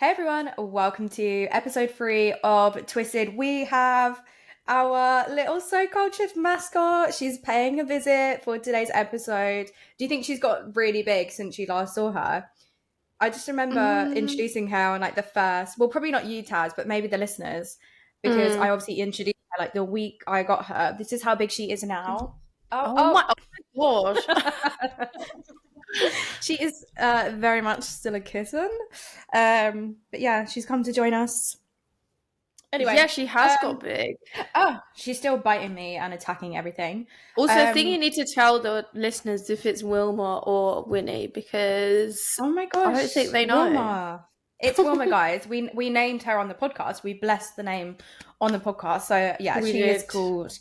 Hey everyone, welcome to episode 3 of Twisted. We have our little so-cultured mascot. She's paying a visit for today's episode. Do you think she's got really big since you last saw her? I just remember introducing her on like the first, well, probably not you, Taz, but maybe the listeners, because I obviously introduced her like the week I got her. This is how big she is now. Oh my gosh. She is very much still a kitten. But yeah, she's come to join us. Anyway. Yeah, she has got big. Oh, she's still biting me and attacking everything. Also, I think you need to tell the listeners if it's Wilma or Winnie, because oh my gosh, I don't think they know. Wilma. It's Wilma, guys. We named her on the podcast. We blessed the name on the podcast. So yeah, she is called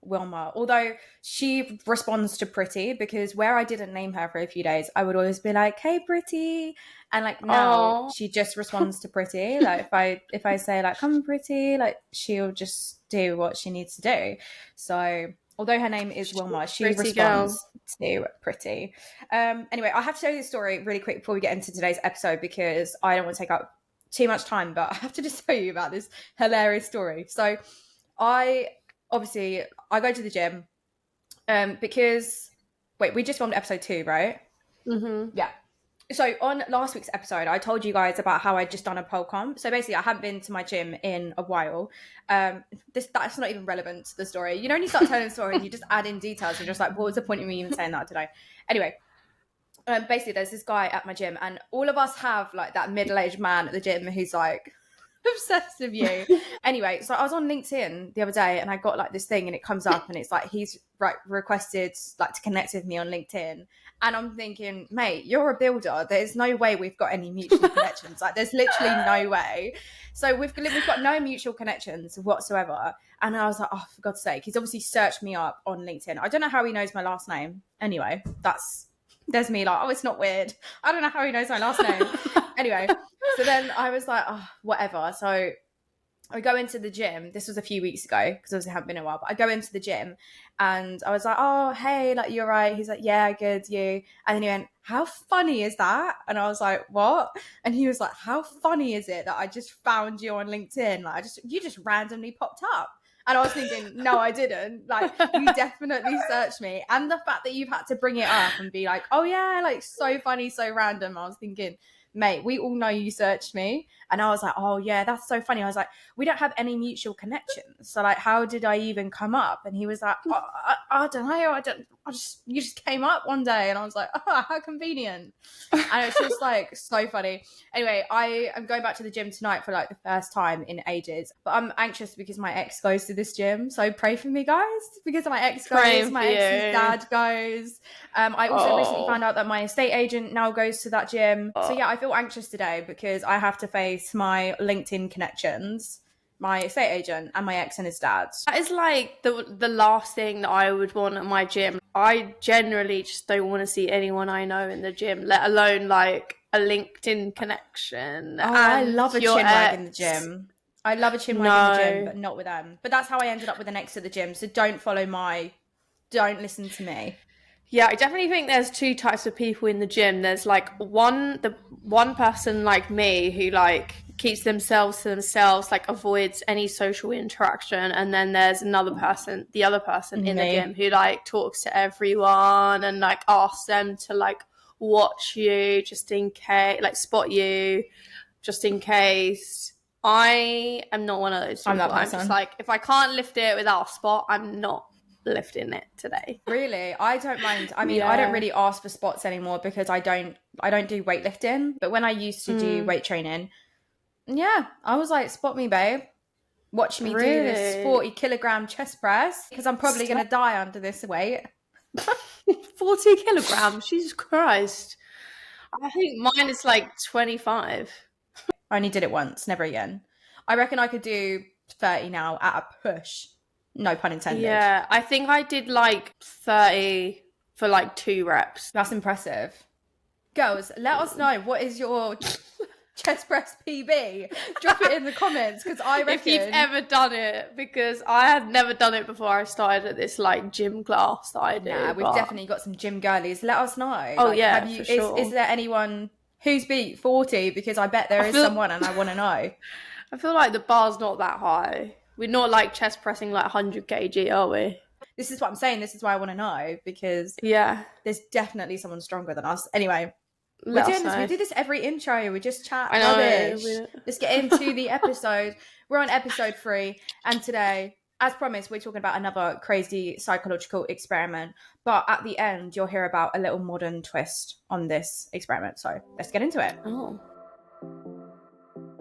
Wilma. Although she responds to Pretty, because where I didn't name her for a few days, I would always be like, "Hey, Pretty," and like now she just responds to Pretty. Like if I say like, "Come, Pretty," like she'll just do what she needs to do. So although her name is Wilma, she responds to Pretty. Anyway, I have to tell you this story really quick before we get into today's episode, because I don't want to take up too much time, but I have to just tell you about this hilarious story. So I go to the gym because we just filmed episode 2, right? Yeah. So on last week's episode, I told you guys about how I'd just done a pole comp. So basically I haven't been to my gym in a while. That's not even relevant to the story. You know, when you start telling a story and you just add in details, you're just like, what was the point of me even saying that today? Anyway, basically there's this guy at my gym, and all of us have like that middle-aged man at the gym who's like obsessed with you. Anyway, so I was on LinkedIn the other day and I got like this thing and it comes up and it's like he's requested like to connect with me on LinkedIn, and I'm thinking, mate, you're a builder, there's no way we've got any mutual connections. Like there's literally no way. So we've got no mutual connections whatsoever. And I was like, oh, for God's sake, he's obviously searched me up on LinkedIn. I don't know how he knows my last name. Anyway, there's me like, oh, it's not weird, I don't know how he knows my last name. Anyway, so then I was like, oh, whatever. So I go into the gym. This was a few weeks ago, because obviously I haven't been in a while, but I go into the gym and I was like, oh, hey, like, you're right. He's like, yeah, good, you. And then he went, how funny is that? And I was like, what? And he was like, how funny is it that I just found you on LinkedIn? Like, you just randomly popped up. And I was thinking, no, I didn't. Like, you definitely searched me. And the fact that you've had to bring it up and be like, oh yeah, like so funny, so random. I was thinking, mate, we all know you searched me. And I was like, oh yeah, that's so funny. I was like, we don't have any mutual connections, so like, how did I even come up? And he was like, I don't know, you just came up one day. And I was like, oh, how convenient. And it's just like so funny. Anyway, I am going back to the gym tonight for like the first time in ages, but I'm anxious because my ex goes to this gym, so pray for me, guys, because my ex goes, my ex's dad goes. I also recently found out that my estate agent now goes to that gym. So yeah, I feel anxious today because I have to face my LinkedIn connections, my estate agent, and my ex and his dad. That is like the last thing that I would want at my gym. I generally just don't want to see anyone I know in the gym, let alone like a LinkedIn connection. Oh, I love a chin wag in the gym. I love a chin wag in the gym, but not with them. But that's how I ended up with an ex at the gym. So don't listen to me. Yeah, I definitely think there's two types of people in the gym. There's like one person like me who like keeps themselves to themselves, like avoids any social interaction, and then there's the other person in the gym who like talks to everyone and like asks them to like watch you just in case, like spot you just in case. I am not one of those people. I'm that person. I'm just like, if I can't lift it without a spot, I'm not lifting it today. Really? I don't mind. I mean, I don't really ask for spots anymore because I don't do weightlifting. But when I used to do weight training, yeah, I was like, spot me, babe. Watch me do this 40-kilogram chest press, because I'm probably going to die under this weight. 40 kilograms? Jesus Christ. I think mine is like 25. I only did it once, never again. I reckon I could do 30 now at a push. No pun intended. Yeah, I think I did like 30 for like 2 reps. That's impressive. Girls, let us know, what is your chest press PB? Drop it in the comments, because I reckon... If you've ever done it, because I had never done it before I started at this like gym class that I do. Yeah, we've definitely got some gym girlies. Let us know. Oh, like, for sure. Is there anyone Who's beat 40? Because I bet there is someone and I want to know. I feel like the bar's not that high. We're not like chest pressing like 100 kg, are we? This is what I'm saying. This is why I want to know, because there's definitely someone stronger than us. Anyway, we're doing this. We do this every intro. We just chat rubbish. Let's get into the episode. We're on episode 3, and today, as promised, we're talking about another crazy psychological experiment. But at the end, you'll hear about a little modern twist on this experiment. So let's get into it. Oh.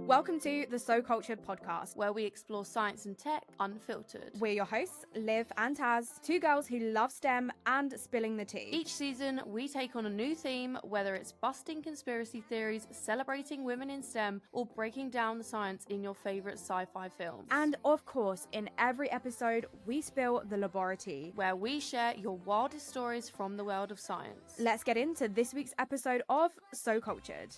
Welcome to the 𝗂𝗂𝗀𝗁 podcast, where we explore science and tech unfiltered. We're your hosts, Liv and Taz, two girls who love STEM and spilling the tea. Each season, we take on a new theme, whether it's busting conspiracy theories, celebrating women in STEM, or breaking down the science in your favourite sci-fi films. And of course, in every episode, we spill the LABORATEA, where we share your wildest stories from the world of science. Let's get into this week's episode of 𝗂𝗂𝗀𝗁𝗁.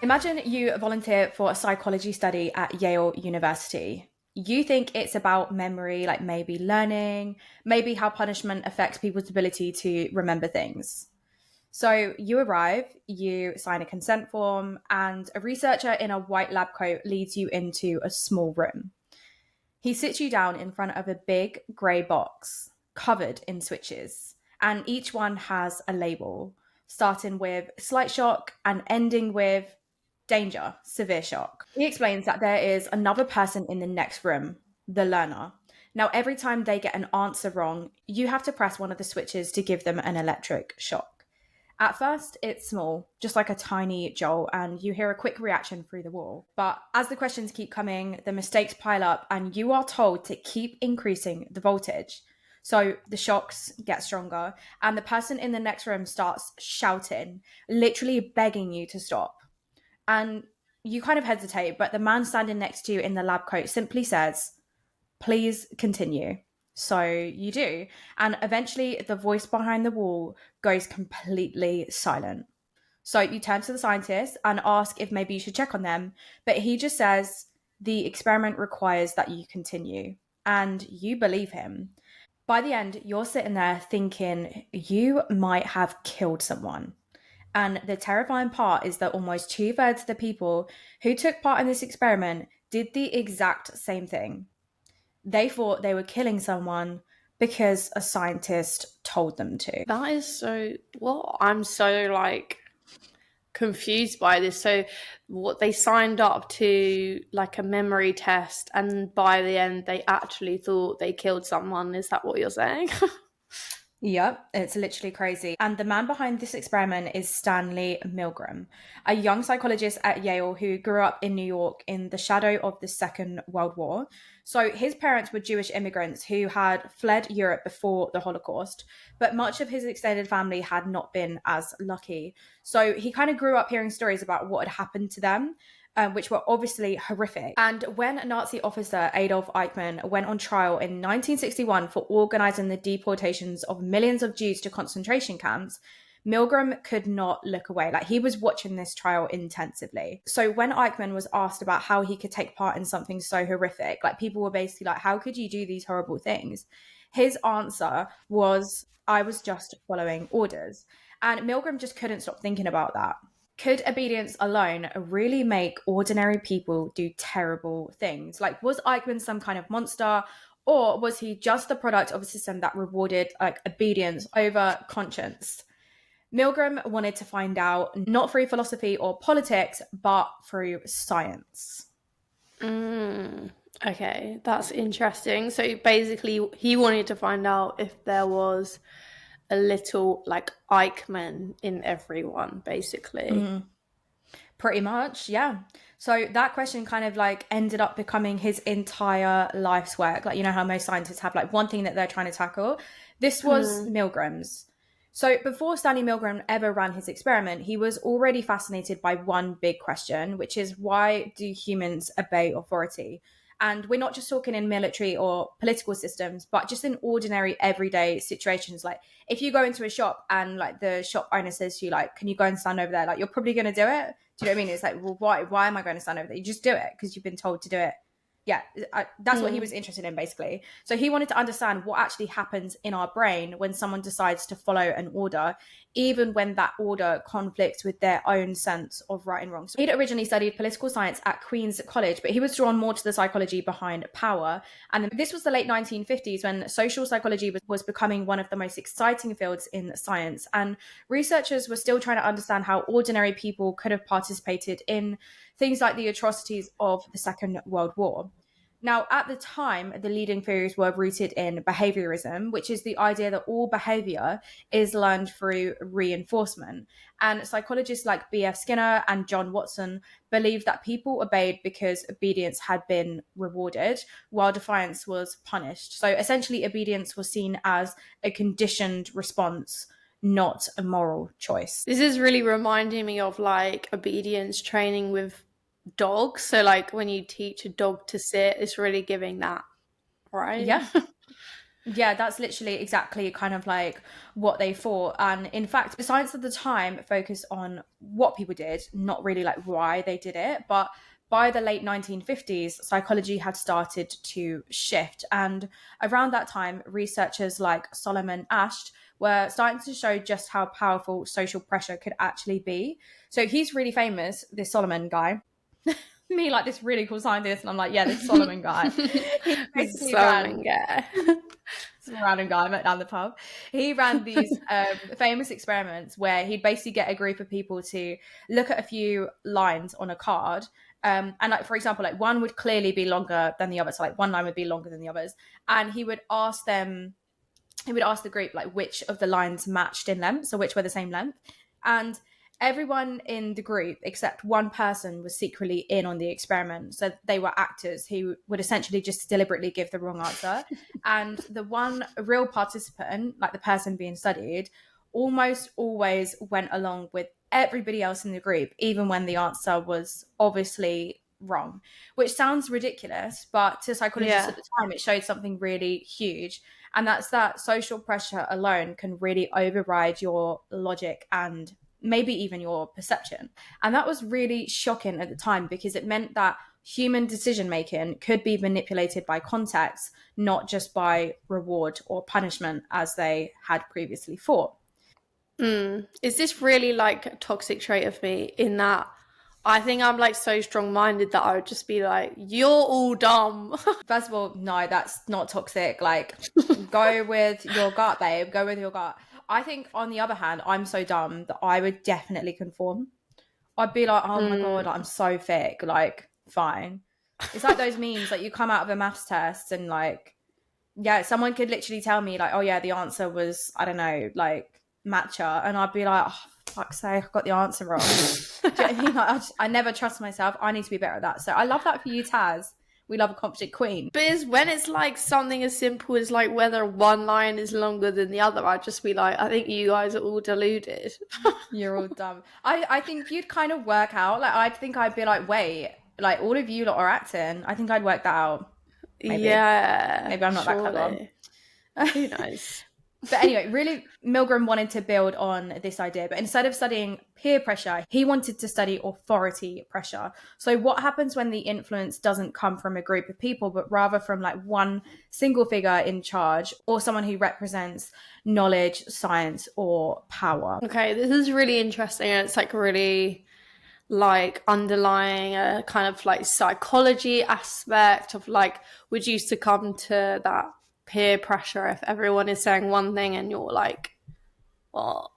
Imagine you volunteer for a psychology study at Yale University. You think it's about memory, like maybe learning, maybe how punishment affects people's ability to remember things. So you arrive, you sign a consent form, and a researcher in a white lab coat leads you into a small room. He sits you down in front of a big grey box covered in switches, and each one has a label, starting with slight shock and ending with danger, severe shock. He explains that there is another person in the next room, the learner. Now, every time they get an answer wrong, you have to press one of the switches to give them an electric shock. At first, it's small, just like a tiny jolt, and you hear a quick reaction through the wall. But as the questions keep coming, the mistakes pile up, and you are told to keep increasing the voltage. So the shocks get stronger, and the person in the next room starts shouting, literally begging you to stop. And you kind of hesitate, but the man standing next to you in the lab coat simply says, "Please continue." So you do. And eventually the voice behind the wall goes completely silent. So you turn to the scientist and ask if maybe you should check on them. But he just says, the experiment requires that you continue. And you believe him. By the end, you're sitting there thinking you might have killed someone. And the terrifying part is that almost 2/3 of the people who took part in this experiment did the exact same thing. They thought they were killing someone because a scientist told them to. That is so... What? I'm so, confused by this. So what, they signed up to, a memory test, and by the end, they actually thought they killed someone. Is that what you're saying? Yep, it's literally crazy. And the man behind this experiment is Stanley Milgram, a young psychologist at Yale who grew up in New York in the shadow of the Second World War. So his parents were Jewish immigrants who had fled Europe before the Holocaust, but much of his extended family had not been as lucky. So he kind of grew up hearing stories about what had happened to them, which were obviously horrific. And when Nazi officer Adolf Eichmann went on trial in 1961 for organising the deportations of millions of Jews to concentration camps, Milgram could not look away. He was watching this trial intensively. So when Eichmann was asked about how he could take part in something so horrific, people were basically like, how could you do these horrible things? His answer was, I was just following orders. And Milgram just couldn't stop thinking about that. Could obedience alone really make ordinary people do terrible things? Was Eichmann some kind of monster, or was he just the product of a system that rewarded obedience over conscience? Milgram wanted to find out, not through philosophy or politics, but through science. Okay, that's interesting. So basically, he wanted to find out if there was a little Eichmann in everyone, basically. Mm-hmm. Pretty much, yeah. So that question kind of ended up becoming his entire life's work. How most scientists have one thing that they're trying to tackle. This was Milgram's. So before Stanley Milgram ever ran his experiment, he was already fascinated by one big question, which is, why do humans obey authority? And we're not just talking in military or political systems, but just in ordinary everyday situations. If you go into a shop and the shop owner says to you, can you go and stand over there? You're probably going to do it. Do you know what I mean? It's well, why am I going to stand over there? You just do it because you've been told to do it Yeah, that's what he was interested in, basically. So he wanted to understand what actually happens in our brain when someone decides to follow an order, even when that order conflicts with their own sense of right and wrong. So he'd originally studied political science at Queen's College, but he was drawn more to the psychology behind power. And this was the late 1950s when social psychology was becoming one of the most exciting fields in science. And researchers were still trying to understand how ordinary people could have participated in things like the atrocities of the Second World War. Now, at the time, the leading theories were rooted in behaviorism, which is the idea that all behavior is learned through reinforcement. And psychologists like B.F. Skinner and John Watson believed that people obeyed because obedience had been rewarded, while defiance was punished. So essentially, obedience was seen as a conditioned response, not a moral choice. This is really reminding me of like obedience training with dogs. So like when you teach a dog to sit, it's really giving that, right? Yeah. Yeah, that's literally exactly kind of like what they thought. And in fact, the science of the time focused on what people did, not really like why they did it. But by the late 1950s, psychology had started to shift. And around that time, researchers like Solomon Asch were starting to show just how powerful social pressure could actually be. So he's really famous, this Solomon guy. Me, like this really cool scientist, and I'm like, yeah, this Solomon guy. Solomon guy. Some random guy I met down the pub. He ran these famous experiments where he'd basically get a group of people to look at a few lines on a card. And like, for example, like one would clearly be longer than the other. So like one line would be longer than the others. And he would ask the group like which of the lines matched in length, so which were the same length. And everyone in the group except one person was secretly in on the experiment. So they were actors who would essentially just deliberately give the wrong answer. And the one real participant, like the person being studied, almost always went along with everybody else in the group, even when the answer was obviously wrong, which sounds ridiculous, but to psychologists at the time, it showed something really huge. And that's that social pressure alone can really override your logic and maybe even your perception. And that was really shocking at the time because it meant that human decision making could be manipulated by context, not just by reward or punishment as they had previously thought. Is this really like a toxic trait of me in that I think I'm like so strong-minded that I would just be like, you're all dumb. First of all, no, that's not toxic. Like, go with your gut, babe. Go with your gut. I think, on the other hand, I'm so dumb that I would definitely conform. I'd be like, oh my God, I'm so thick. Like, fine. It's like those memes, like you come out of a maths test and like, yeah, someone could literally tell me like, oh yeah, the answer was, I don't know, like matcha. And I'd be like, oh, fuck's sake, I got the answer wrong. Do you know what I mean? Like, I never trust myself. I need to be better at that. So I love that for you, Taz. We love a confident queen. But it's when it's like something as simple as like whether one line is longer than the other, I'd just be like, I think you guys are all deluded. You're all dumb. I think you'd kind of work out. Like, I think I'd be like, wait, like all of you lot are acting. I think I'd work that out. Maybe. Yeah. Maybe I'm not that clever. Who knows? But anyway, really, Milgram wanted to build on this idea, but instead of studying peer pressure, he wanted to study authority pressure. So what happens when the influence doesn't come from a group of people, but rather from like one single figure in charge or someone who represents knowledge, science, or power? Okay, this is really interesting. And it's like really like underlying a kind of like psychology aspect of like, would you succumb to that peer pressure if everyone is saying one thing and you're like, what?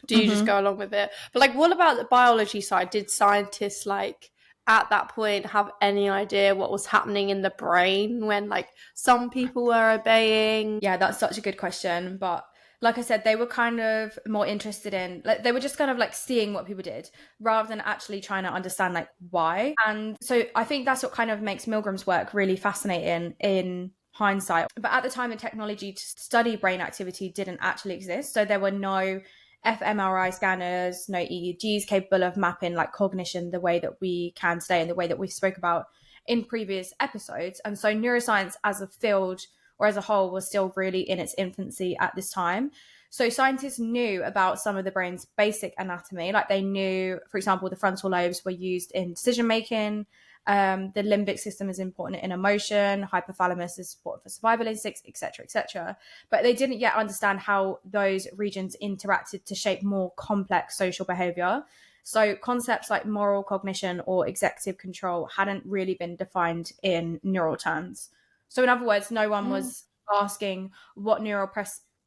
Do you just go along with it? But like, what about the biology side? Did scientists like at that point have any idea what was happening in the brain when like some people were obeying? Yeah, that's such a good question. But like I said, they were kind of more interested in, like, they were just kind of like seeing what people did rather than actually trying to understand like why. And so I think that's what kind of makes Milgram's work really fascinating in hindsight. But at the time, the technology to study brain activity didn't actually exist. So there were no fMRI scanners, no EEGs capable of mapping like cognition the way that we can today and the way that we spoke about in previous episodes. And so neuroscience as a field or as a whole was still really in its infancy at this time. So scientists knew about some of the brain's basic anatomy, like they knew, for example, the frontal lobes were used in decision making. The limbic system is important in emotion, hypothalamus is important for survival instincts, etc., etc. But they didn't yet understand how those regions interacted to shape more complex social behavior. So concepts like moral cognition or executive control hadn't really been defined in neural terms. So in other words, no one was asking what neural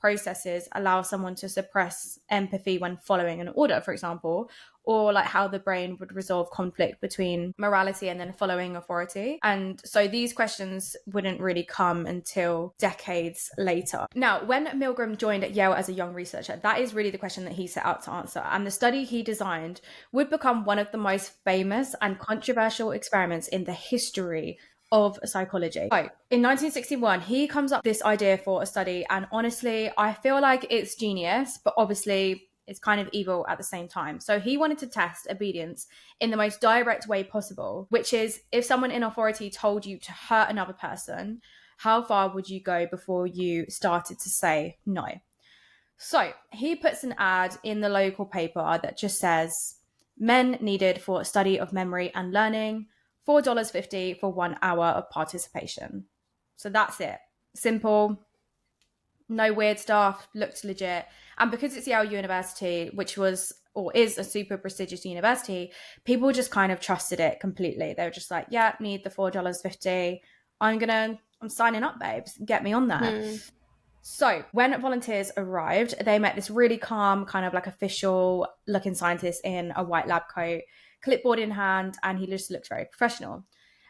processes allow someone to suppress empathy when following an order, for example, or like how the brain would resolve conflict between morality and then following authority. And so these questions wouldn't really come until decades later. Now, when Milgram joined at Yale as a young researcher, that is really the question that he set out to answer. And the study he designed would become one of the most famous and controversial experiments in the history of psychology. So, in 1961, he comes up with this idea for a study, and honestly, I feel like it's genius, but obviously it's kind of evil at the same time. So he wanted to test obedience in the most direct way possible, which is if someone in authority told you to hurt another person, how far would you go before you started to say no? So he puts an ad in the local paper that just says, men needed for study of memory and learning, $4.50 for 1 hour of participation. So that's it. Simple, no weird stuff, looked legit. And because it's Yale University, which was or is a super prestigious university, people just kind of trusted it completely. They were just like, yeah, need the $4.50. I'm signing up, babes. Get me on there. So when volunteers arrived, they met this really calm, kind of like official looking scientist in a white lab coat, clipboard in hand, and he just looked very professional.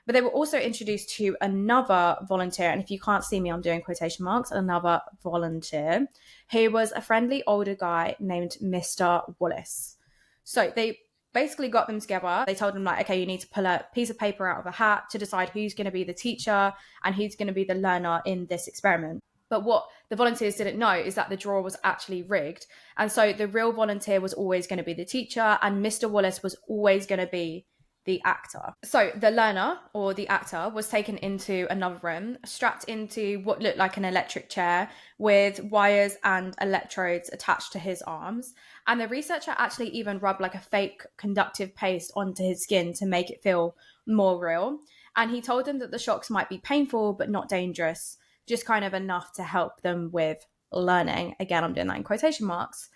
But they were also introduced to another volunteer, and if you can't see me, I'm doing quotation marks, another volunteer, who was a friendly older guy named Mr. Wallace. So they basically got them together. They told them like, okay, you need to pull a piece of paper out of a hat to decide who's going to be the teacher and who's going to be the learner in this experiment. But what the volunteers didn't know is that the draw was actually rigged. And so the real volunteer was always going to be the teacher and Mr. Wallace was always going to be the actor. So the learner or the actor was taken into another room, strapped into what looked like an electric chair with wires and electrodes attached to his arms. And the researcher actually even rubbed like a fake conductive paste onto his skin to make it feel more real. And he told them that the shocks might be painful, but not dangerous, just kind of enough to help them with learning. Again, I'm doing that in quotation marks.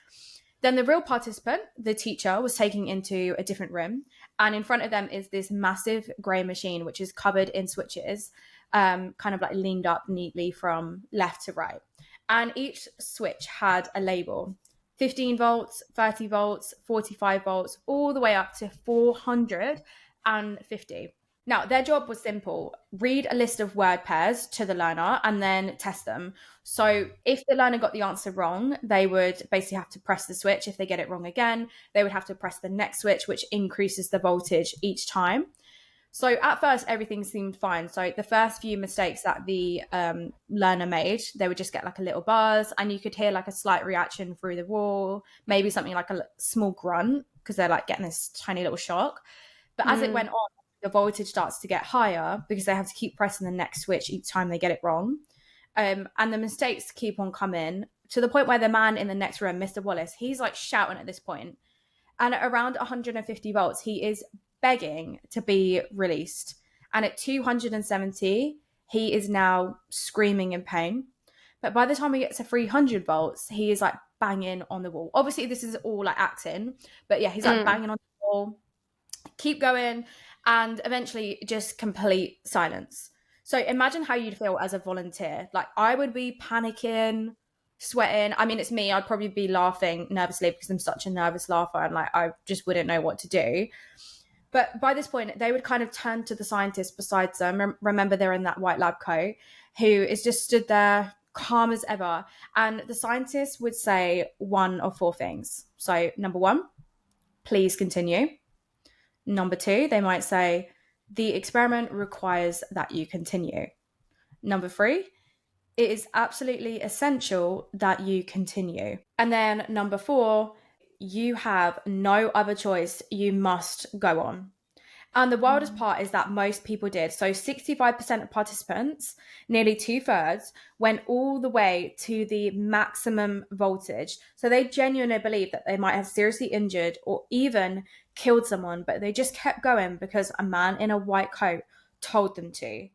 Then the real participant, the teacher, was taken into a different room. And in front of them is this massive grey machine, which is covered in switches, kind of like leaned up neatly from left to right. And each switch had a label, 15 volts, 30 volts, 45 volts, all the way up to 450. Now, their job was simple. Read a list of word pairs to the learner and then test them. So if the learner got the answer wrong, they would basically have to press the switch. If they get it wrong again, they would have to press the next switch, which increases the voltage each time. So at first, everything seemed fine. So the first few mistakes that the learner made, they would just get like a little buzz and you could hear like a slight reaction through the wall, maybe something like a small grunt because they're like getting this tiny little shock. But as it went on, the voltage starts to get higher because they have to keep pressing the next switch each time they get it wrong. And the mistakes keep on coming to the point where the man in the next room, Mr. Wallace, he's like shouting at this point. And at around 150 volts, he is begging to be released. And at 270, he is now screaming in pain. But by the time he gets to 300 volts, he is like banging on the wall. Obviously, this is all like acting. But yeah, he's like banging on the wall. Keep going. And eventually just complete silence. So imagine how you'd feel as a volunteer. Like I would be panicking, sweating. I mean, it's me. I'd probably be laughing nervously because I'm such a nervous laugher and like I just wouldn't know what to do. But by this point, they would kind of turn to the scientist beside them. Remember, they're in that white lab coat, who is just stood there calm as ever. And the scientist would say one of four things. So number one, please continue. Number two, they might say, the experiment requires that you continue. Number three, it is absolutely essential that you continue. And then number four, you have no other choice. You must go on. And the wildest part is that most people did. So 65% of participants, nearly 2/3, went all the way to the maximum voltage. So they genuinely believed that they might have seriously injured or even killed someone, but they just kept going because a man in a white coat told them to.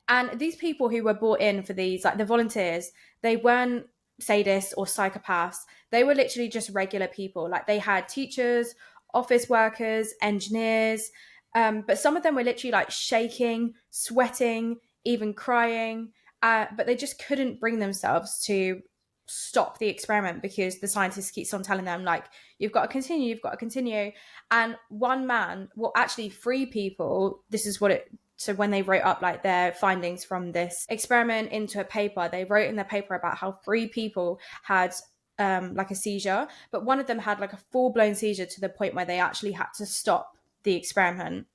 And these people who were brought in for these, like the volunteers, they weren't sadists or psychopaths. They were literally just regular people. Like they had teachers, office workers, engineers, but some of them were literally like shaking, sweating, even crying, but they just couldn't bring themselves to stop the experiment because the scientists keeps on telling them, like, you've got to continue, you've got to continue. And one man, well, actually 3 people, this is what it, so when they wrote up like their findings from this experiment into a paper, they wrote in their paper about how 3 people had like a seizure, but one of them had like a full-blown seizure to the point where they actually had to stop the experiment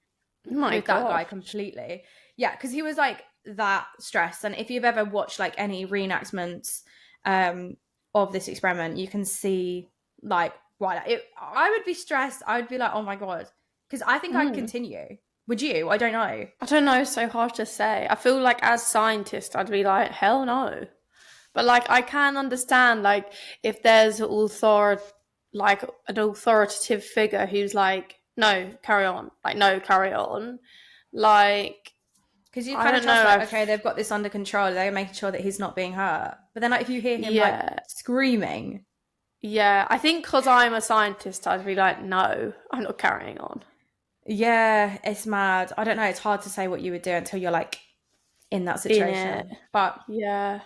with that guy completely. Yeah, because he was like that stressed. And if you've ever watched like any reenactments of this experiment, you can see like why I would be stressed. I would be like, oh my god, because I think I'd continue. Would you? I don't know. I don't know. So hard to say. I feel like as scientist, I'd be like, hell no. But like, I can understand like if there's an authoritative figure who's like, no, carry on. Like, no, carry on. Like, because you kind of trust, like, okay, they've got this under control. They're making sure that he's not being hurt. But then, like, if you hear him like screaming, I think because I'm a scientist, I'd be like, no, I'm not carrying on. Yeah, it's mad. I don't know. It's hard to say what you would do until you're like in that situation. But yeah.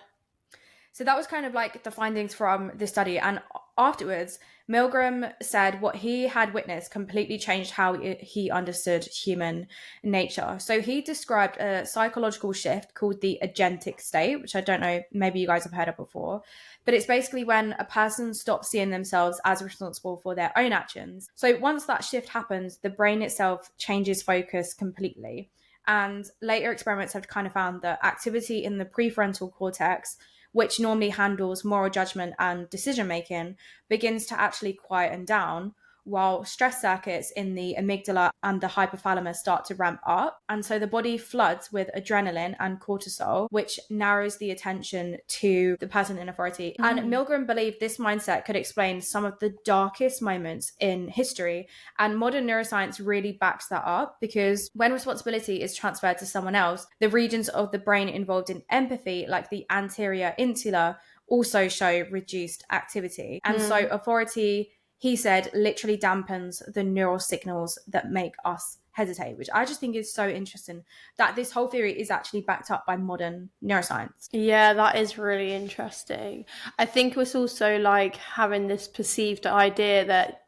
So that was kind of like the findings from the study. And afterwards, Milgram said what he had witnessed completely changed how he understood human nature. So he described a psychological shift called the agentic state, which I don't know, maybe you guys have heard of before. But it's basically when a person stops seeing themselves as responsible for their own actions. So once that shift happens, the brain itself changes focus completely. And later experiments have kind of found that activity in the prefrontal cortex, which normally handles moral judgment and decision making, begins to actually quieten down, while stress circuits in the amygdala and the hypothalamus start to ramp up. And so the body floods with adrenaline and cortisol, which narrows the attention to the person in authority. And Milgram believed this mindset could explain some of the darkest moments in history. And modern neuroscience really backs that up, because when responsibility is transferred to someone else, the regions of the brain involved in empathy, like the anterior insula, also show reduced activity. And so authority, he said, literally dampens the neural signals that make us hesitate, which I just think is so interesting that this whole theory is actually backed up by modern neuroscience. Yeah, that is really interesting. I think it was also like having this perceived idea that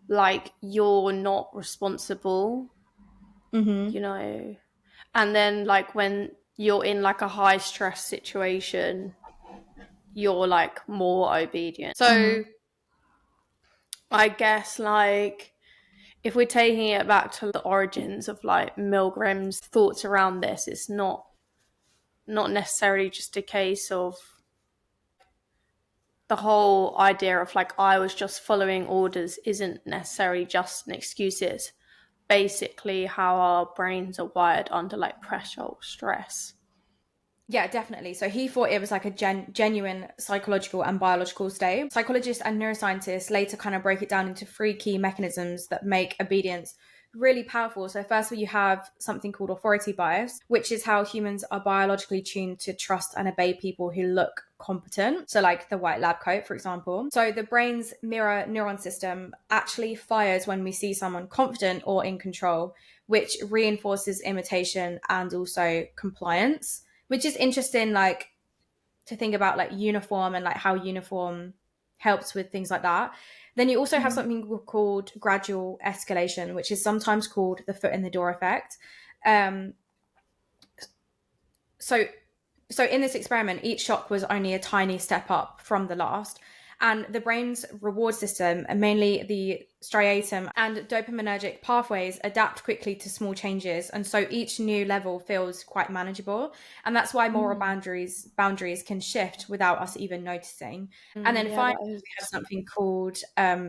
like you're not responsible, you know, and then like when you're in like a high stress situation, you're like more obedient. So I guess like if we're taking it back to the origins of like Milgram's thoughts around this, it's not necessarily just a case of the whole idea of like I was just following orders isn't necessarily just an excuse. It's basically how our brains are wired under like pressure or stress. Yeah, definitely. So he thought it was like a genuine psychological and biological state. Psychologists and neuroscientists later kind of break it down into 3 key mechanisms that make obedience really powerful. So firstly, you have something called authority bias, which is how humans are biologically tuned to trust and obey people who look competent. So like the white lab coat, for example. So the brain's mirror neuron system actually fires when we see someone confident or in control, which reinforces imitation and also compliance. Which is interesting, like, to think about, like, uniform and, like, how uniform helps with things like that. Then you also have something called gradual escalation, which is sometimes called the foot in the door effect. So in this experiment, each shock was only a tiny step up from the last. And the brain's reward system, and mainly the striatum and dopaminergic pathways, adapt quickly to small changes. And so each new level feels quite manageable. And that's why moral boundaries can shift without us even noticing. And then finally, we have something called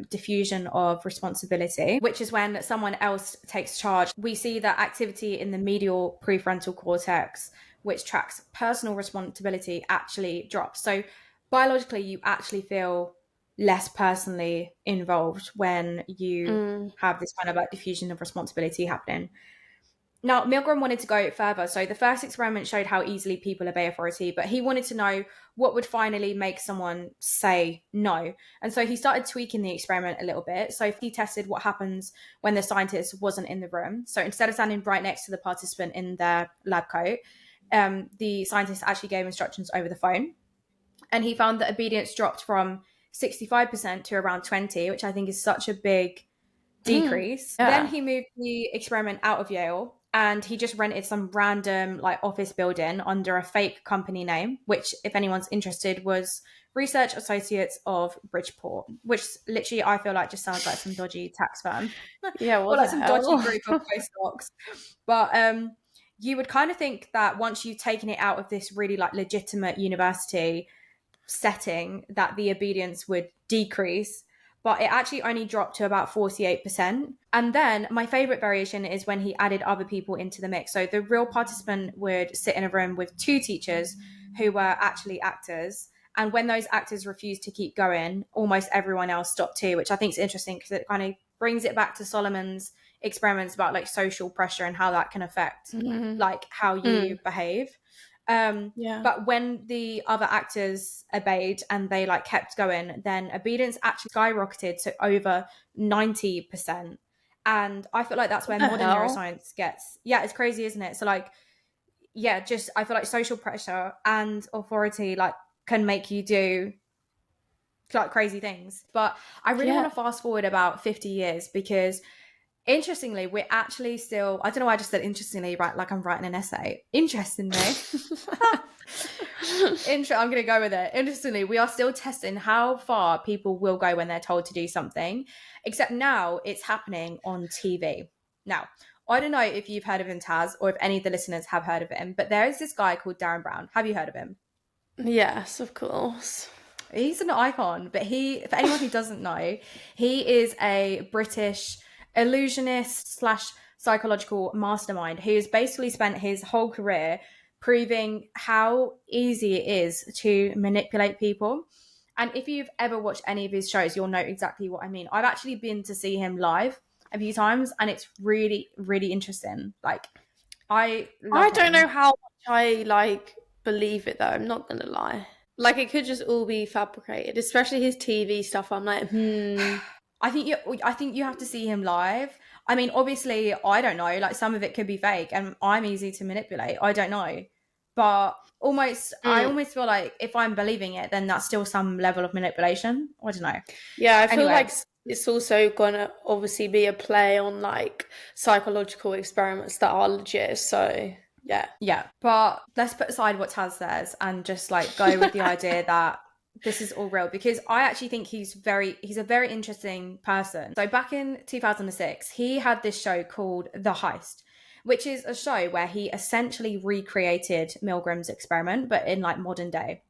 diffusion of responsibility, which is when someone else takes charge. We see that activity in the medial prefrontal cortex, which tracks personal responsibility, actually drops. So biologically, you actually feel less personally involved when you have this kind of like diffusion of responsibility happening. Now, Milgram wanted to go further. So the first experiment showed how easily people obey authority, but he wanted to know what would finally make someone say no. And so he started tweaking the experiment a little bit. So he tested what happens when the scientist wasn't in the room. So instead of standing right next to the participant in their lab coat, the scientist actually gave instructions over the phone. And he found that obedience dropped from 65% to around 20%, which I think is such a big decrease. Then he moved the experiment out of Yale, and he just rented some random like office building under a fake company name, which, if anyone's interested, was Research Associates of Bridgeport, which literally I feel like just sounds like some dodgy tax firm. Yeah, or like some dodgy group of postdocs. But you would kind of think that once you've taken it out of this really like legitimate university setting, that the obedience would decrease, but it actually only dropped to about 48%. And then my favorite variation is when he added other people into the mix. So the real participant would sit in a room with two teachers who were actually actors. And when those actors refused to keep going, almost everyone else stopped too, which I think is interesting because it kind of brings it back to Solomon's experiments about like social pressure and how that can affect like how you behave. But when the other actors obeyed and they like kept going, then obedience actually skyrocketed to over 90%. And I feel like that's where modern neuroscience gets, it's crazy, isn't it? So like, just I feel like social pressure and authority like can make you do like crazy things. But I really want to fast forward about 50 years because interestingly, we're actually still, I don't know why I just said interestingly, right? Like I'm writing an essay. Interestingly. I'm going to go with it. Interestingly, we are still testing how far people will go when they're told to do something, except now it's happening on TV. Now, I don't know if you've heard of him, Taz, or if any of the listeners have heard of him, but there is this guy called Derren Brown. Have you heard of him? Yes, of course. He's an icon, but for anyone who doesn't know, he is a British illusionist / psychological mastermind who's basically spent his whole career proving how easy it is to manipulate people. And if you've ever watched any of his shows, you'll know exactly what I mean. I've actually been to see him live a few times, and it's really, really interesting. Like, I don't know how much I like believe it though. I'm not gonna lie. Like, it could just all be fabricated, especially his TV stuff. I'm like, I think you have to see him live. I mean, obviously, I don't know. Like, some of it could be fake, and I'm easy to manipulate. I don't know, but I almost feel like if I'm believing it, then that's still some level of manipulation. I don't know. Yeah, I feel like it's also gonna obviously be a play on like psychological experiments that are legit. So yeah. But let's put aside what Taz says and just like go with the idea that this is all real, because I actually think he's a very interesting person. So back in 2006, he had this show called The Heist, which is a show where he essentially recreated Milgram's experiment, but in like modern day.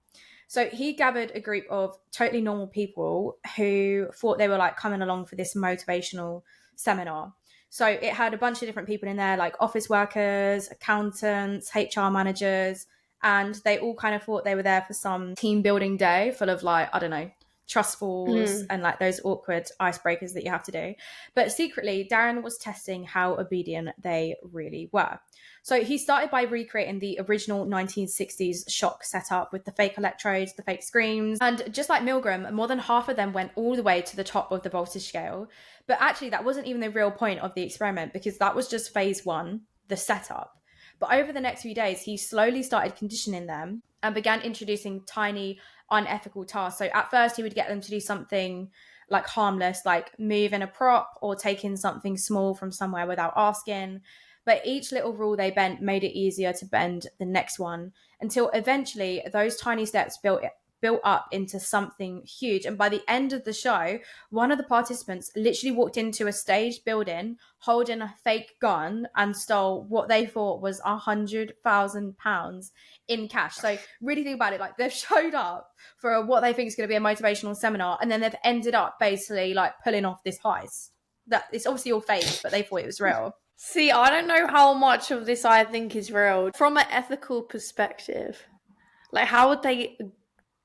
So he gathered a group of totally normal people who thought they were like coming along for this motivational seminar. So it had a bunch of different people in there, like office workers, accountants, HR managers, and they all kind of thought they were there for some team building day full of like, I don't know, trust falls and like those awkward icebreakers that you have to do. But secretly, Derren was testing how obedient they really were. So he started by recreating the original 1960s shock setup with the fake electrodes, the fake screams. And just like Milgram, more than half of them went all the way to the top of the voltage scale. But actually, that wasn't even the real point of the experiment, because that was just phase one, the setup. But over the next few days, he slowly started conditioning them and began introducing tiny, unethical tasks. So at first, he would get them to do something like harmless, like move in a prop or take in something small from somewhere without asking. But each little rule they bent made it easier to bend the next one, until eventually those tiny steps built built up into something huge. And by the end of the show, one of the participants literally walked into a staged building holding a fake gun and stole what they thought was £100,000 in cash. So really think about it, like they've showed up for what they think is going to be a motivational seminar, and then they've ended up basically like pulling off this heist that it's obviously all fake, but they thought it was real. See, I don't know how much of this I think is real. From an ethical perspective, like how would they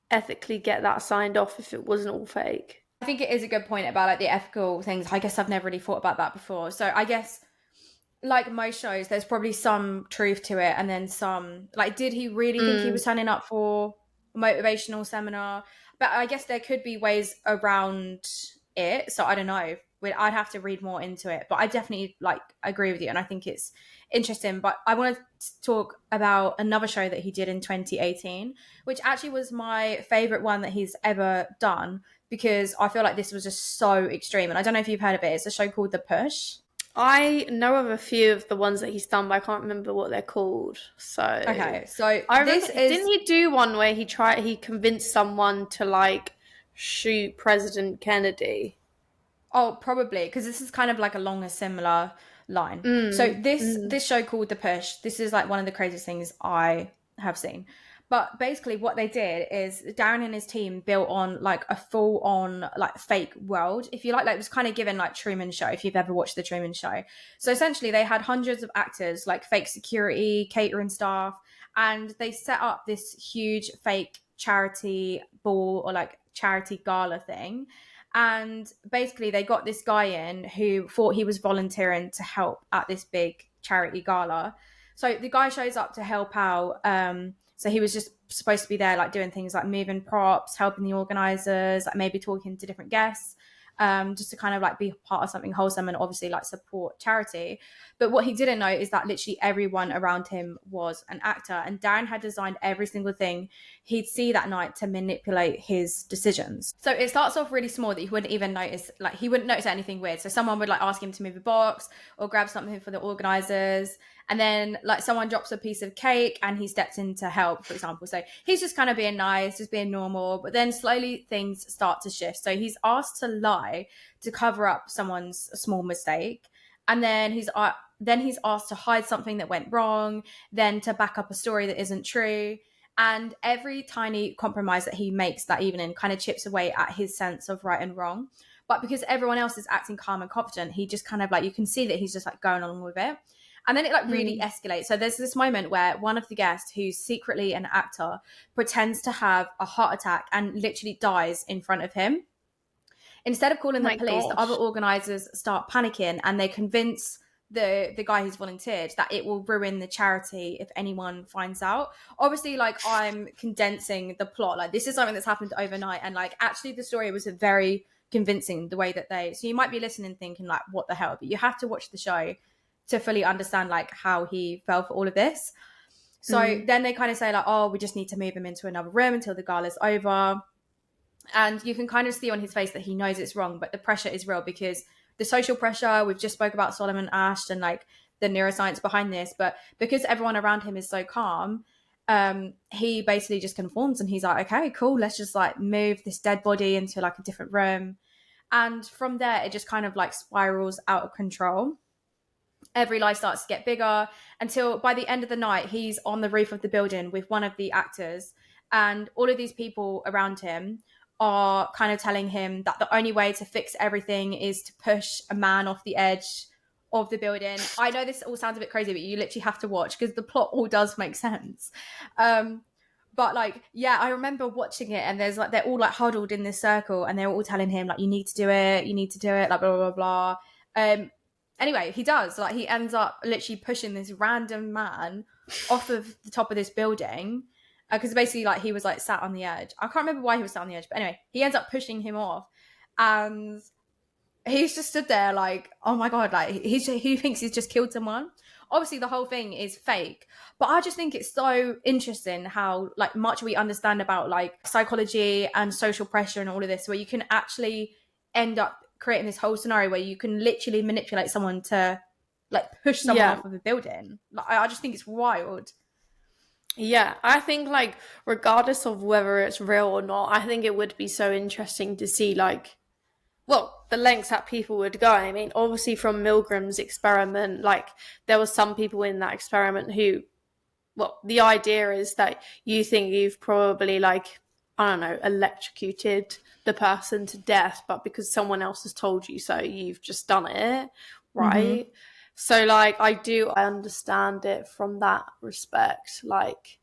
ethically get that signed off if it wasn't all fake? I think it is a good point about like the ethical things. I guess I've never really thought about that before. So I guess like most shows, there's probably some truth to it, and then some, like, did he really think he was signing up for a motivational seminar? But I guess there could be ways around it. So I don't know. I'd have to read more into it, but I definitely like agree with you, and I think it's interesting. But I want to talk about another show that he did in 2018, which actually was my favorite one that he's ever done, because I feel like this was just so extreme. And I don't know if you've heard of it. It's a show called The Push. I know of a few of the ones that he's done, but I can't remember what they're called. So okay, so I remember, didn't he do one where he convinced someone to like shoot President Kennedy? Oh, probably, because this is kind of like along a similar line. So this show called The Push, this is like one of the craziest things I have seen. But basically what they did is Derren and his team built on like a full on like fake world. If you like it was kind of given like Truman Show, if you've ever watched the Truman Show. So essentially they had hundreds of actors, like fake security, catering staff, and they set up this huge fake charity ball or like charity gala thing. And basically they got this guy in who thought he was volunteering to help at this big charity gala. So the guy shows up to help out. So he was just supposed to be there, like doing things like moving props, helping the organizers, like maybe talking to different guests, just to kind of like be part of something wholesome and obviously like support charity. But what he didn't know is that literally everyone around him was an actor, and Derren had designed every single thing he'd see that night to manipulate his decisions. So it starts off really small that you wouldn't even notice, like he wouldn't notice anything weird. So someone would like ask him to move a box or grab something for the organizers, and then like someone drops a piece of cake and he steps in to help, for example. So he's just kind of being nice, just being normal, but then slowly things start to shift. So he's asked to lie to cover up someone's small mistake, and then he's asked to hide something that went wrong, then to back up a story that isn't true. And every tiny compromise that he makes that evening kind of chips away at his sense of right and wrong. But because everyone else is acting calm and confident, he just kind of like, you can see that he's just like going along with it. And then it like really escalates. So there's this moment where one of the guests, who's secretly an actor, pretends to have a heart attack and literally dies in front of him. Instead of calling the police, the other organizers start panicking, and they convince the guy who's volunteered that it will ruin the charity if anyone finds out. Obviously, like, I'm condensing the plot. Like, this is something that's happened overnight, and like actually the story was very convincing the way that so you might be listening thinking like, what the hell? But you have to watch the show to fully understand like how he fell for all of this. So then they kind of say like, oh, we just need to move him into another room until the gala's over. And you can kind of see on his face that he knows it's wrong, but the pressure is real, because the social pressure, we've just spoke about Solomon Asch and like the neuroscience behind this, but because everyone around him is so calm, he basically just conforms, and he's like, okay, cool, let's just like move this dead body into like a different room. And from there, it just kind of like spirals out of control. Every lie starts to get bigger until by the end of the night, he's on the roof of the building with one of the actors, and all of these people around him are kind of telling him that the only way to fix everything is to push a man off the edge of the building. I know this all sounds a bit crazy, but you literally have to watch because the plot all does make sense. But like, yeah, I remember watching it, and there's like, they're all like huddled in this circle, and they're all telling him like, you need to do it, like blah, blah, blah. Anyway, he does. Like, he ends up literally pushing this random man off of the top of this building, because basically, like, he was like sat on the edge. I can't remember why he was sat on the edge, but anyway, he ends up pushing him off, and he's just stood there like, oh my god, like he thinks he's just killed someone. Obviously, the whole thing is fake, but I just think it's so interesting how like much we understand about like psychology and social pressure and all of this, where you can actually end up creating this whole scenario where you can literally manipulate someone to like push someone off of a building. Like, I just think it's wild. Yeah, I think like regardless of whether it's real or not, I think it would be so interesting to see like, well, the lengths that people would go. I mean, obviously from Milgram's experiment, like there were some people in that experiment who, well, the idea is that you think you've probably like, I don't know, electrocuted the person to death, but because someone else has told you so, you've just done it, right? Mm-hmm. So like I understand it from that respect. Like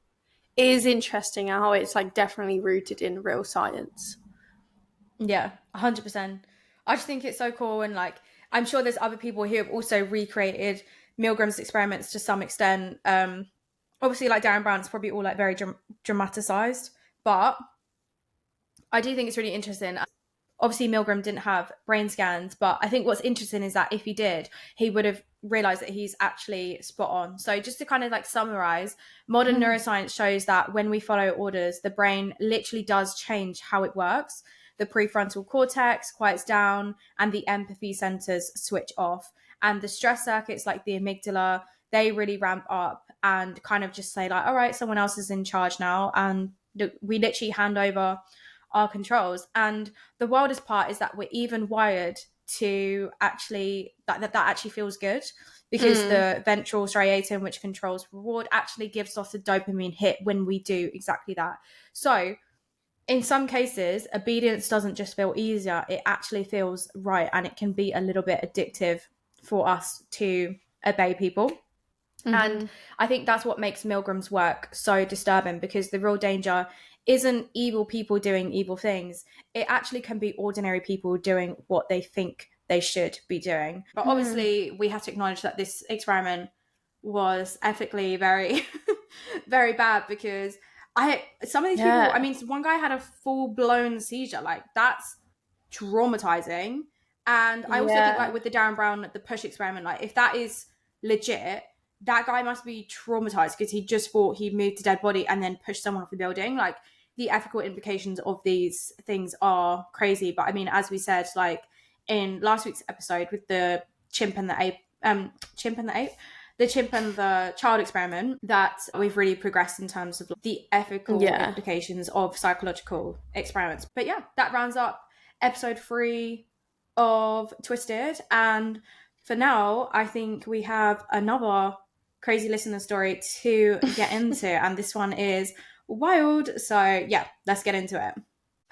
it is interesting how it's like definitely rooted in real science. Yeah, 100%. I just think it's so cool. And like, I'm sure there's other people who have also recreated Milgram's experiments to some extent. Obviously, like Derren Brown, it's probably all like very dramatized, but I do think it's really interesting. Obviously, Milgram didn't have brain scans, but I think what's interesting is that if he did, he would have realized that he's actually spot on. So just to kind of like summarize, modern neuroscience shows that when we follow orders, the brain literally does change how it works. The prefrontal cortex quiets down and the empathy centers switch off. And the stress circuits like the amygdala, they really ramp up and kind of just say like, all right, someone else is in charge now. And we literally hand over our controls. And the wildest part is that we're even wired to actually that actually feels good, because the ventral striatum, which controls reward, actually gives us a dopamine hit when we do exactly that. So in some cases, obedience doesn't just feel easier, it actually feels right, and it can be a little bit addictive for us to obey people. And I think that's what makes Milgram's work so disturbing, because the real danger isn't evil people doing evil things. It actually can be ordinary people doing what they think they should be doing. But obviously, we have to acknowledge that this experiment was ethically very, very bad, because some of these people, I mean, one guy had a full-blown seizure. Like, that's traumatizing. And I also think, like, with the Derren Brown, the push experiment, like, if that is legit, that guy must be traumatized because he just thought he moved a dead body and then pushed someone off the building. Like, the ethical implications of these things are crazy. But I mean, as we said, like in last week's episode with the chimp and the ape, the chimp and the child experiment, that we've really progressed in terms of the ethical implications of psychological experiments. But yeah, that rounds up episode 3 of Twisted. And for now, I think we have another crazy listener story to get into, and this one is wild. So yeah, let's get into it.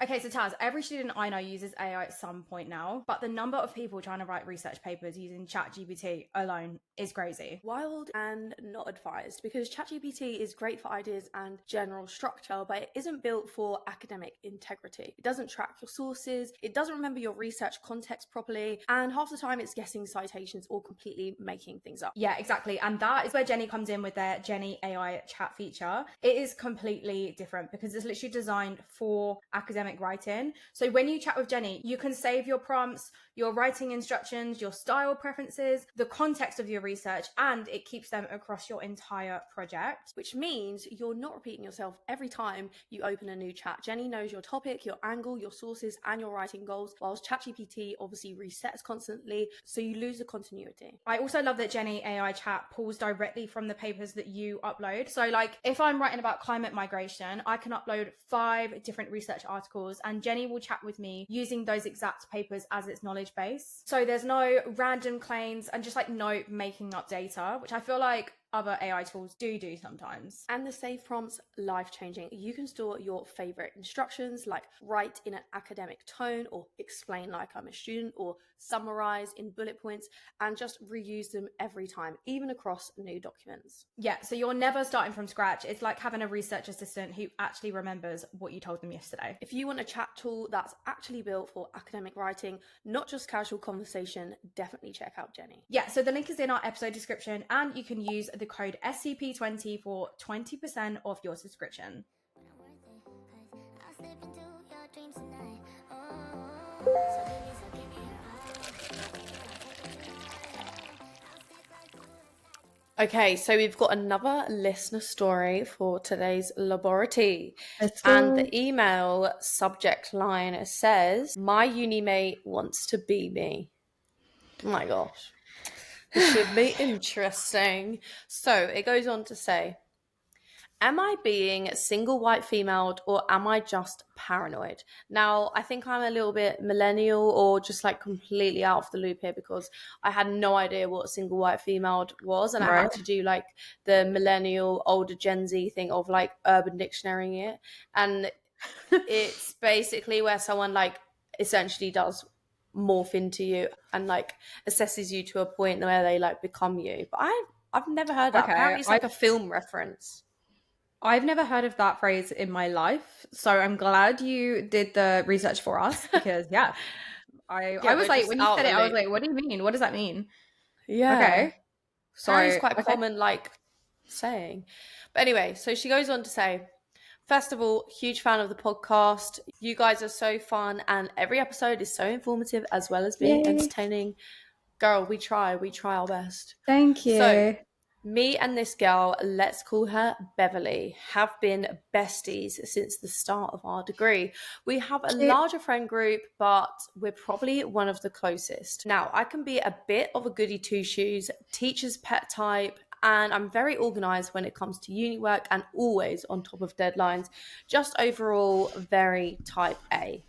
Okay, so Taz, every student I know uses AI at some point now, but the number of people trying to write research papers using ChatGPT alone is crazy. Wild and not advised, because ChatGPT is great for ideas and general structure, but it isn't built for academic integrity. It doesn't track your sources, it doesn't remember your research context properly, and half the time it's guessing citations or completely making things up. Yeah, exactly. And that is where Jenny comes in with their Jenny AI chat feature. It is completely different because it's literally designed for academic writing. So when you chat with Jenny, you can save your prompts, your writing instructions, your style preferences, the context of your research, and it keeps them across your entire project. Which means you're not repeating yourself every time you open a new chat. Jenny knows your topic, your angle, your sources, and your writing goals, whilst ChatGPT obviously resets constantly, so you lose the continuity. I also love that Jenny AI chat pulls directly from the papers that you upload. So like if I'm writing about climate migration, I can upload 5 different research articles, and Jenny will chat with me using those exact papers as its knowledge base. So there's no random claims and just like no making up data, which I feel like other AI tools do sometimes. And the save prompts, life-changing. You can store your favorite instructions, like write in an academic tone, or explain like I'm a student, or summarize in bullet points, and just reuse them every time, even across new documents. Yeah, so you're never starting from scratch. It's like having a research assistant who actually remembers what you told them yesterday. If you want a chat tool that's actually built for academic writing, not just casual conversation, definitely check out Jenny. Yeah, so the link is in our episode description, and you can use the code SCP20 for 20% off your subscription. Okay, so we've got another listener story for today's LABORATEA. And the email subject line says, "My uni mate wants to be me." Oh my gosh. This should be interesting. So it goes on to say, Am I being single white female or am I just paranoid? Now, I think I'm a little bit millennial or just like completely out of the loop here because I had no idea what single white female was. And I had to do like the millennial older Gen Z thing of like Urban Dictionary it. And it's basically where someone like essentially does morph into you and like assesses you to a point where they like become you. But I've never heard that. Apparently it's like a film reference. I've never heard of that phrase in my life, so I'm glad you did the research for us because I was like, when you said it, I was like, what do you mean? What does that mean? Yeah. Okay. Sorry. It's quite a common like saying. But anyway, so she goes on to say, first of all, huge fan of the podcast. You guys are so fun and every episode is so informative as well as being entertaining. Girl, we try our best. Thank you. So, me and this girl, let's call her Beverly, have been besties since the start of our degree. We have a larger friend group, but we're probably one of the closest. Now, I can be a bit of a goody two-shoes, teacher's pet type, and I'm very organised when it comes to uni work and always on top of deadlines. Just overall, very type A.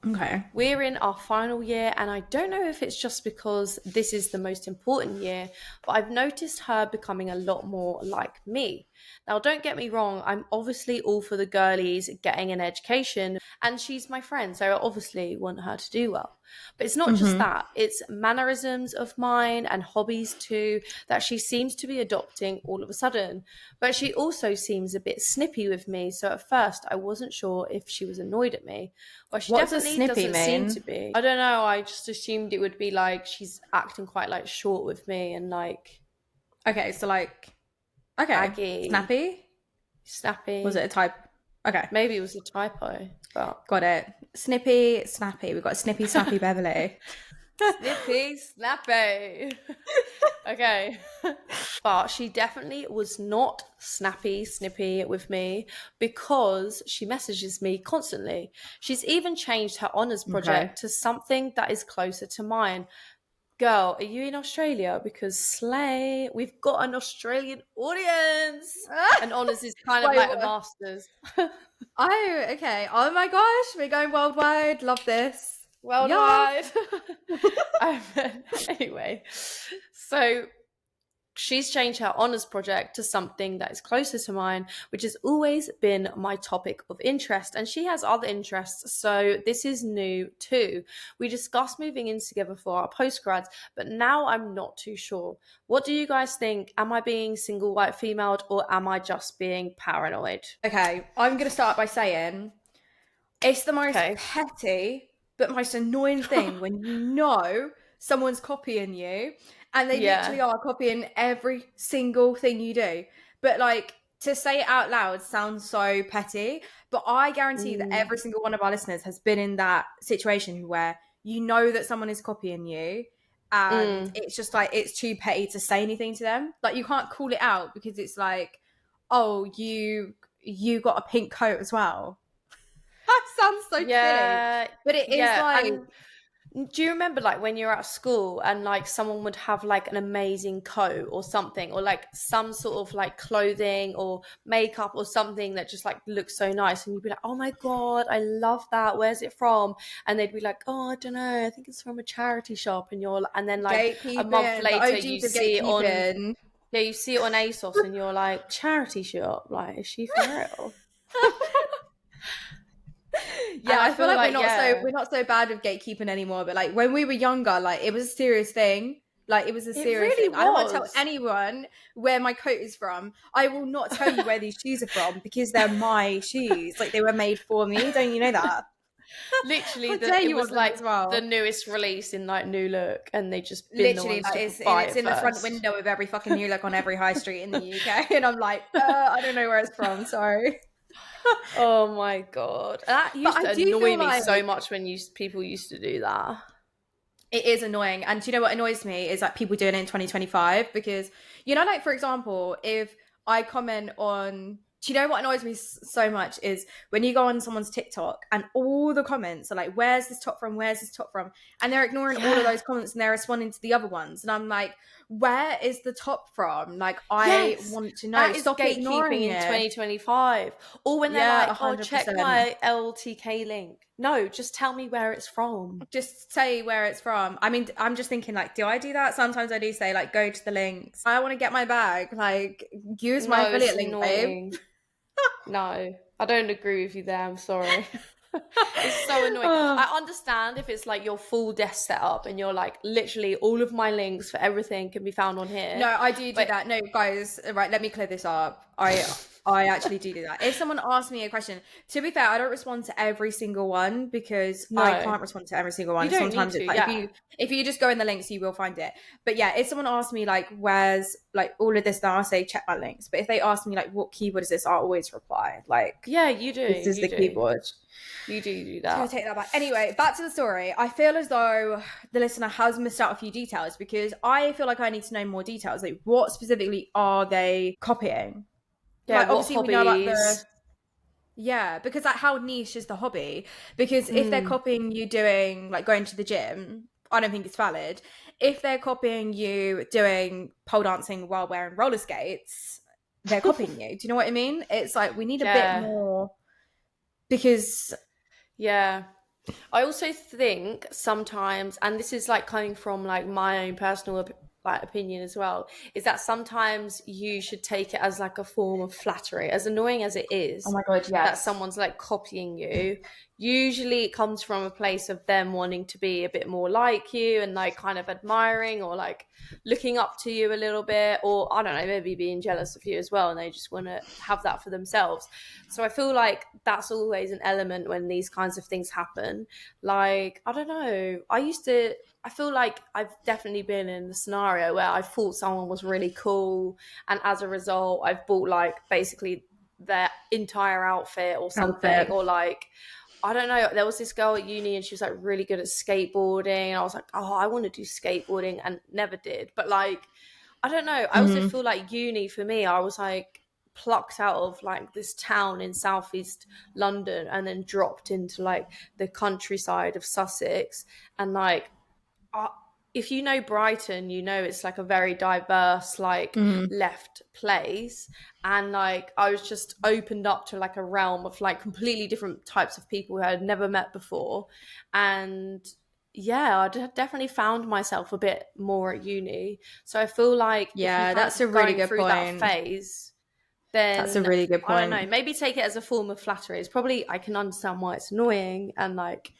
Okay. We're in our final year and I don't know if it's just because this is the most important year, but I've noticed her becoming a lot more like me. Now, don't get me wrong, I'm obviously all for the girlies getting an education and she's my friend, so I obviously want her to do well. But it's not just that, it's mannerisms of mine and hobbies too that she seems to be adopting all of a sudden. But she also seems a bit snippy with me, so at first I wasn't sure if she was annoyed at me. Well, she definitely doesn't seem to be. I don't know, I just assumed it would be like she's acting quite like short with me and like... Okay, so like... Okay. Aggy. Snappy. Was it a type? Okay. Maybe it was a typo, but... Got it. Snippy, snappy. We've got Snippy, Snappy, Beverly. Snippy, snappy. Okay. But she definitely was not snippy with me because she messages me constantly. She's even changed her honours project to something that is closer to mine. Girl, are you in Australia? Because slay, we've got an Australian audience. And honours is kind of like a master's. Oh, okay. Oh my gosh, we're going worldwide. Love this. Worldwide. Anyway, so she's changed her honours project to something that is closer to mine, which has always been my topic of interest. And she has other interests, so this is new too. We discussed moving in together for our postgrads, but now I'm not too sure. What do you guys think? Am I being single white female or am I just being paranoid? Okay, I'm going to start by saying it's the most petty but most annoying thing when you know someone's copying you and they literally are copying every single thing you do. But like, to say it out loud sounds so petty, but I guarantee that every single one of our listeners has been in that situation where you know that someone is copying you and it's just like, it's too petty to say anything to them. Like, you can't call it out because it's like, oh, you got a pink coat as well. That sounds so silly. But it is like... Do you remember like when you're at school and like someone would have like an amazing coat or something, or like some sort of like clothing or makeup or something that just like looks so nice, and you'd be like, oh my God, I love that, where's it from? And they'd be like, oh, I don't know, I think it's from a charity shop. And then like a month later you see it on you see it on ASOS and you're like, charity shop, like, is she for real? Yeah, I feel like we're not so bad with gatekeeping anymore, but like when we were younger, like it was a serious thing. Like it was a serious thing. I don't want to tell anyone where my coat is from. I will not tell you where these shoes are from because they're my shoes. Like they were made for me. Don't you know that? Literally, it was like the newest release in like New Look, and they just literally like it's in the front window of every fucking New Look on every high street in the UK, and I'm like, I don't know where it's from. Sorry. Oh my God, that used to annoy me so much when people used to do that. It is annoying, and do you know what annoys me is like people doing it in 2025, because you know, like for example, if I comment on, do you know what annoys me so much is when you go on someone's TikTok and all the comments are like, where's this top from, and they're ignoring all of those comments and they're responding to the other ones, and I'm like, where is the top from? Like, I want to know. That is Stop ignoring gatekeeping in it. 2025. Or when they're like, 100%. check my LTK link. No, just tell me where it's from. Just say where it's from. I mean, I'm just thinking, like, do I do that? Sometimes I do say, like, go to the links. I want to get my bag. Like, use my affiliate link, babe. No, I don't agree with you there. I'm sorry. It's so annoying. I understand if it's like your full desk setup and you're like, literally all of my links for everything can be found on here. No, I do that. No, guys, right, let me clear this up. I actually do that. If someone asks me a question, to be fair, I don't respond to every single one because I can't respond to every single one. Sometimes it's like, if you just go in the links, you will find it. But yeah, if someone asks me like, where's like all of this, then I'll say check my links. But if they ask me like, what keyword is this, I'll always reply like, yeah, you do. This is the keyword. You do that. So I'll take that back. Anyway, back to the story. I feel as though the listener has missed out a few details because I feel like I need to know more details. Like, what specifically are they copying? Yeah, like, obviously hobbies? We know about because like how niche is the hobby? Because if they're copying you doing like going to the gym, I don't think it's valid. If they're copying you doing pole dancing while wearing roller skates, they're copying you. Do you know what I mean? It's like we need a bit more because I also think sometimes, and this is like coming from like my own personal like opinion as well, is that sometimes you should take it as like a form of flattery, as annoying as it is. Oh my god, yes. That someone's like copying you. Usually it comes from a place of them wanting to be a bit more like you and like kind of admiring or like looking up to you a little bit, or I don't know, maybe being jealous of you as well, and they just want to have that for themselves. So I feel like that's always an element when these kinds of things happen. Like, I don't know, I feel like I've definitely been in the scenario where I thought someone was really cool, and as a result I've bought like basically their entire outfit or something. Or like, I don't know, there was this girl at uni and she was like really good at skateboarding, and I was like, oh, I want to do skateboarding, and never did. But like, I don't know, I also feel like uni for me, I was like plucked out of like this town in southeast London and then dropped into like the countryside of Sussex. And like, if you know Brighton, you know it's like a very diverse like left place, and like I was just opened up to like a realm of like completely different types of people who I had never met before. And yeah, I definitely found myself a bit more at uni. So I feel like that's a really good point. That phase, then that's a really good point. I don't know, maybe take it as a form of flattery. It's probably, I can understand why it's annoying, and like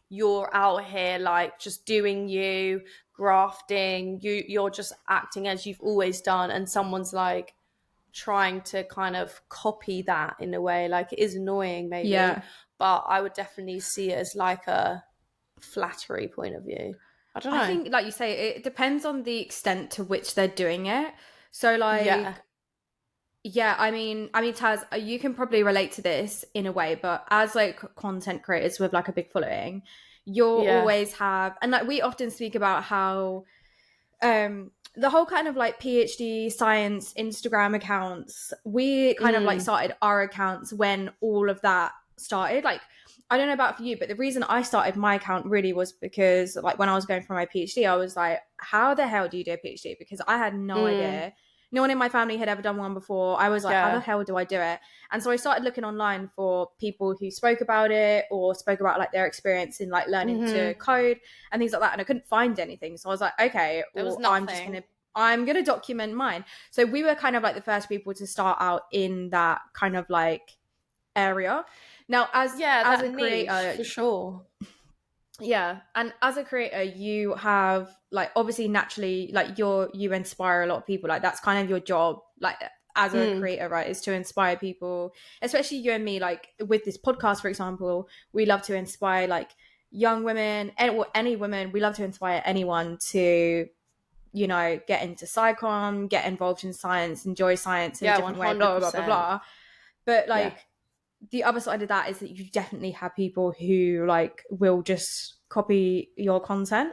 you're out here like just doing you, grafting, you're just acting as you've always done, and someone's like trying to kind of copy that in a way. Like, it is annoying maybe, but I would definitely see it as like a flattery point of view. I don't know. I think, like you say, it depends on the extent to which they're doing it. So like I mean Taz, you can probably relate to this in a way, but as like content creators with like a big following, you'll always have, and like we often speak about how the whole kind of like PhD science Instagram accounts, we kind of like started our accounts when all of that started. Like, I don't know about for you, but the reason I started my account really was because like when I was going for my PhD, I was like, how the hell do you do a PhD? Because I had no idea. No one in my family had ever done one before. I was like, how the hell do I do it? And so I started looking online for people who spoke about it or spoke about like their experience in like learning to code and things like that. And I couldn't find anything. So I was like, okay, I'm going to document mine. So we were kind of like the first people to start out in that kind of like area. Now, as a creator, for sure. Yeah, and as a creator, you have like obviously naturally like you inspire a lot of people. Like that's kind of your job, like as a creator, right? Is to inspire people, especially you and me. Like with this podcast, for example, we love to inspire like young women or any women. We love to inspire anyone to, you know, get into psychom, get involved in science, enjoy science in a different 100%. Way, blah blah blah blah. But like. The other side of that is that you definitely have people who like will just copy your content.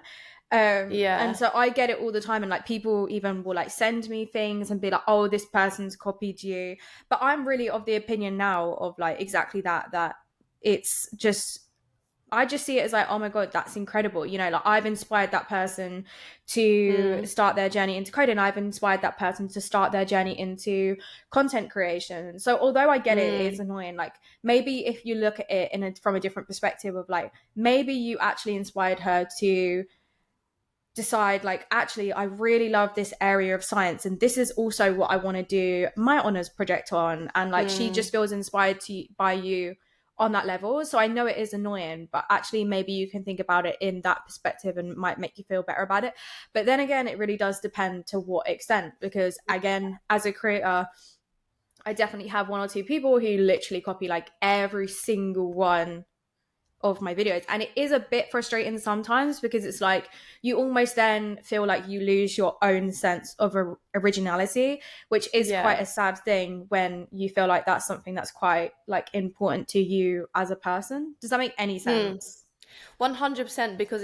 And so I get it all the time, and like people even will like send me things and be like, oh, this person's copied you. But I'm really of the opinion now of like exactly that it's just I just see it as like, oh my God, that's incredible. You know, like I've inspired that person to start their journey into coding. I've inspired that person to start their journey into content creation. So although I get it, it's annoying. Like maybe if you look at it from a different perspective of like, maybe you actually inspired her to decide like, actually, I really love this area of science. And this is also what I want to do my honors project on. And like, she just feels inspired by you on that level. So I know it is annoying, but actually maybe you can think about it in that perspective and might make you feel better about it. But then again, it really does depend to what extent, because again, as a creator, I definitely have one or two people who literally copy like every single one of my videos, and it is a bit frustrating sometimes, because it's like you almost then feel like you lose your own sense of originality, which is quite a sad thing when you feel like that's something that's quite like important to you as a person. Does that make any sense? 100%, because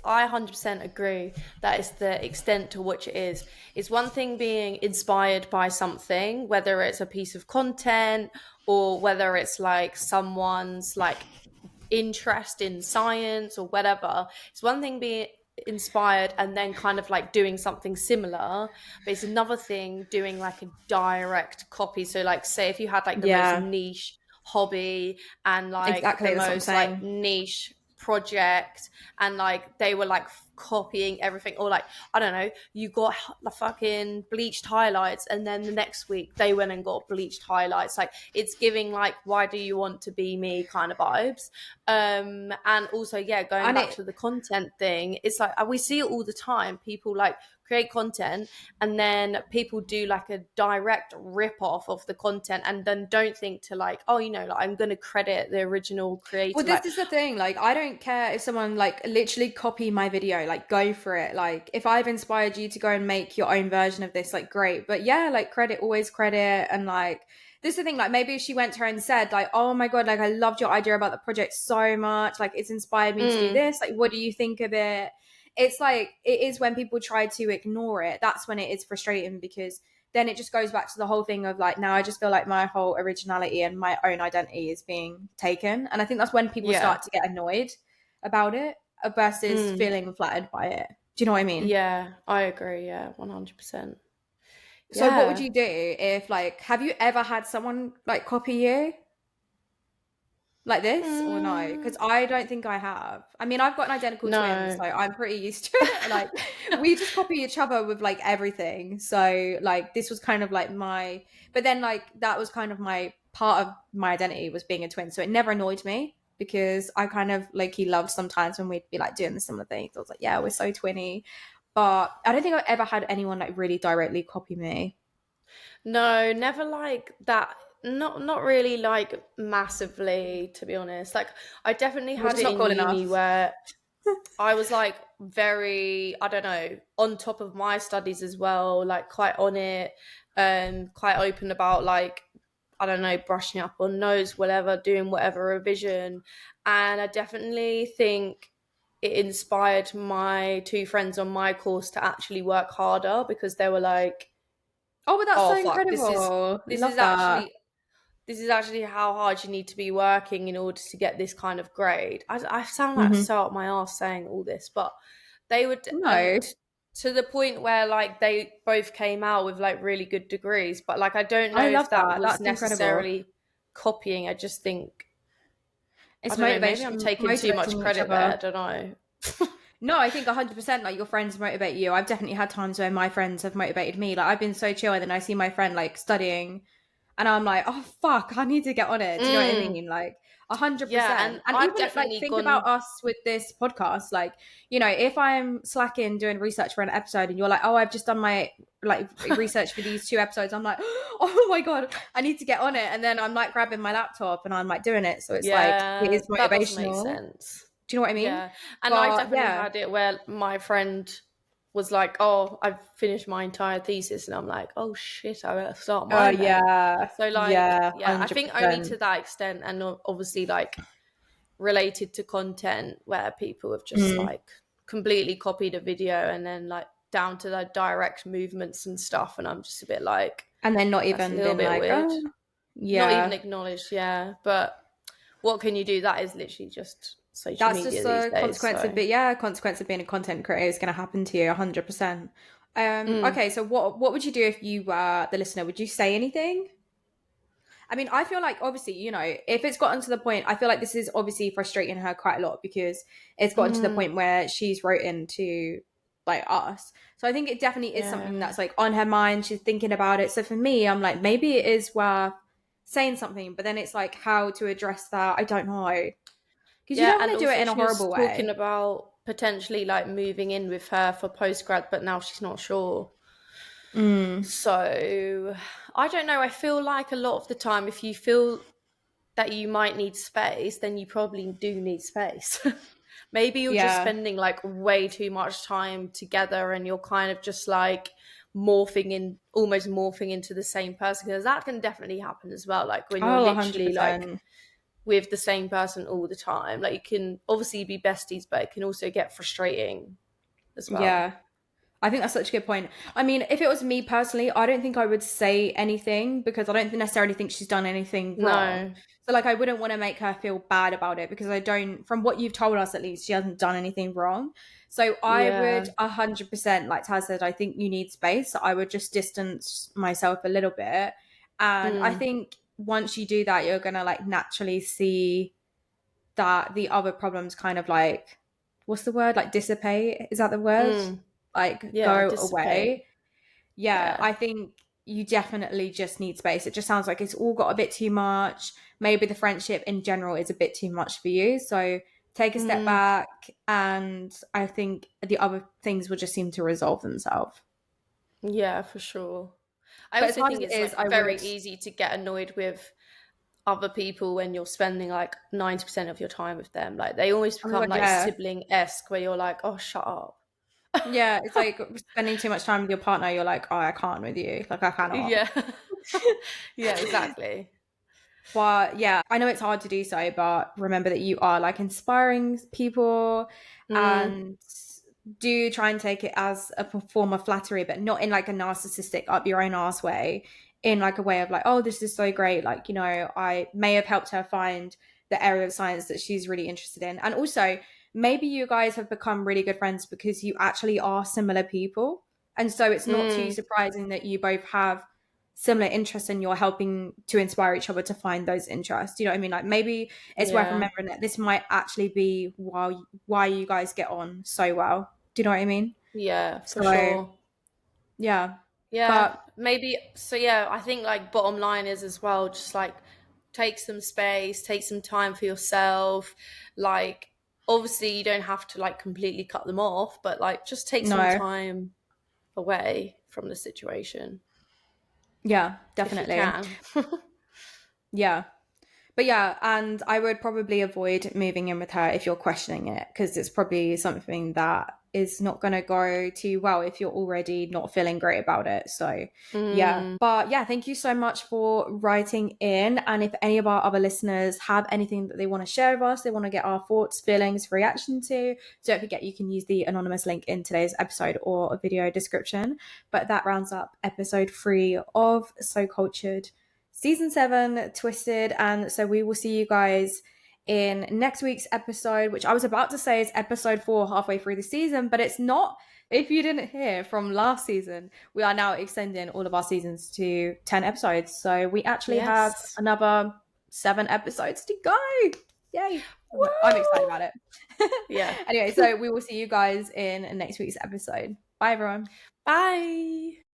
I 100% agree that it's the extent to which it is. It's one thing being inspired by something, whether it's a piece of content or whether it's like someone's like interest in science or whatever. It's one thing being inspired and then kind of like doing something similar, but it's another thing doing like a direct copy. So like, say if you had like the most niche hobby and like the most like niche project, and like they were like copying everything, or like, I don't know, you got the fucking bleached highlights and then the next week they went and got bleached highlights. Like, it's giving like, why do you want to be me kind of vibes. And also going back to the content thing, it's like we see it all the time. People like create content and then people do like a direct rip off of the content and then don't think to like, oh, you know, like I'm going to credit the original creator. Well, this is the thing. Like, I don't care if someone like literally copy my video, like go for it. Like if I've inspired you to go and make your own version of this, like great. But yeah, like always credit. And like, this is the thing, like maybe if she went to her and said like, oh my God, like I loved your idea about the project so much. Like it's inspired me to do this. Like, what do you think of it? It's like, it is when people try to ignore it. That's when it is frustrating, because then it just goes back to the whole thing of like, now I just feel like my whole originality and my own identity is being taken. And I think that's when people start to get annoyed about it versus feeling flattered by it. Do you know what I mean? Yeah, I agree. Yeah, 100%. So what would you do if like, have you ever had someone like copy you like this or no? Because I don't think I have. I mean, I've got an identical twin, so I'm pretty used to it. Like we just copy each other with like everything. So like this was kind of like but then like that was kind of my part of my identity was being a twin. So it never annoyed me, because I kind of like he loved sometimes when we'd be like doing the similar things. I was like, yeah, we're so twinny. But I don't think I've ever had anyone like really directly copy me. No, never like that. Not really like massively, to be honest. Like I definitely had it in uni where I was like very, I don't know, on top of my studies as well, like quite on it, quite open about like, I don't know, brushing up on notes, whatever, doing whatever revision. And I definitely think it inspired my two friends on my course to actually work harder, because they were like, oh, but that's so incredible. This is actually how hard you need to be working in order to get this kind of grade. I sound like so up my ass saying all this, but they would to the point where like they both came out with like really good degrees. But like I don't know if that was necessarily copying. I just think it's motivation. Maybe I'm taking too much credit there. I don't know. No, I think 100% like your friends motivate you. I've definitely had times where my friends have motivated me. Like I've been so chill and then I see my friend like studying and I'm like, oh fuck, I need to get on it. Do you know what I mean? Like 100%. Yeah, and even like think about us with this podcast. Like, you know, if I'm slacking doing research for an episode and you're like, oh, I've just done my like research for these 2 episodes, I'm like, oh my God, I need to get on it. And then I'm like grabbing my laptop and I'm like doing it. So it's like, it is motivational. That does make sense. Do you know what I mean? Yeah. And I definitely had it where my friend was like, oh, I've finished my entire thesis. And I'm like, oh shit, I better start mine. Oh, yeah. So like, I think only to that extent, and obviously like related to content where people have just like completely copied a video and then like down to the direct movements and stuff. And I'm just a bit like, and then not even a little bit like, weird. Oh, yeah. Not even acknowledged. Yeah. But what can you do? That is literally just social That's media just these a days. consequence So. of consequence of being a content creator is going to happen to you 100%. Okay, so what would you do if you were the listener? Would you say anything? I mean, I feel like obviously, you know, if it's gotten to the point, I feel like this is obviously frustrating her quite a lot because it's gotten to the point where she's written to like us. So I think it definitely is something that's like on her mind. She's thinking about it. So for me, I'm like, maybe it is worth saying something, but then it's like how to address that. I don't know. Because you don't want to do it in a horrible way. Talking about potentially like moving in with her for postgrad, but now she's not sure. So I don't know. I feel like a lot of the time, if you feel that you might need space, then you probably do need space. Maybe you're just spending like way too much time together and you're kind of just like almost morphing into the same person, because that can definitely happen as well. Like when you're literally 100%. like with the same person all the time, like you can obviously be besties, but it can also get frustrating as well. Yeah. I think that's such a good point. I mean, if it was me personally, I don't think I would say anything because I don't necessarily think she's done anything wrong. So like I wouldn't want to make her feel bad about it because I don't, from what you've told us at least, she hasn't done anything wrong. So I would 100%, like Taz said, I think you need space. So I would just distance myself a little bit. And I think once you do that, you're going to like naturally see that the other problems kind of like, what's the word? Like dissipate? Is that the word? Like go dissipate away. I think you definitely just need space. It just sounds like it's all got a bit too much. Maybe the friendship in general is a bit too much for you. So take a step back, and I think the other things will just seem to resolve themselves. Yeah, for sure. I also think it's like very easy to get annoyed with other people when you're spending like 90% of your time with them. Like they always become sibling-esque where you're like, oh, shut up. Yeah, it's like spending too much time with your partner. You're like, oh, I can't with you. Like I cannot. Yeah. Yeah, exactly. But yeah, I know it's hard to do so, but remember that you are like inspiring people and do try and take it as a form of flattery, but not in like a narcissistic up your own arse way, in like a way of like, oh, this is so great. Like, you know, I may have helped her find the area of science that she's really interested in. And also maybe you guys have become really good friends because you actually are similar people. And so it's not too surprising that you both have similar interests and you're helping to inspire each other to find those interests. You know what I mean? Like maybe it's worth remembering that this might actually be why you guys get on so well. Do you know what I mean? Yeah, for sure. Yeah. But maybe, I think like bottom line is as well, just like take some space, take some time for yourself. Like obviously you don't have to like completely cut them off, but like just take some time away from the situation. Yeah, definitely. Yeah. But yeah, and I would probably avoid moving in with her if you're questioning it, because it's probably something that is not going to go too well if you're already not feeling great about it. So yeah. But yeah, thank you so much for writing in. And if any of our other listeners have anything that they want to share with us, they want to get our thoughts, feelings, reaction to, don't forget you can use the anonymous link in today's episode or a video description. But that rounds up episode 3 of So Cultured. Season 7, Twisted. And so we will see you guys in next week's episode, which I was about to say is episode 4 halfway through the season, but it's not. If you didn't hear from last season, we are now extending all of our seasons to 10 episodes. So we actually have another 7 episodes to go. Yay. Woo! I'm excited about it. Yeah. Anyway, so we will see you guys in next week's episode. Bye, everyone. Bye.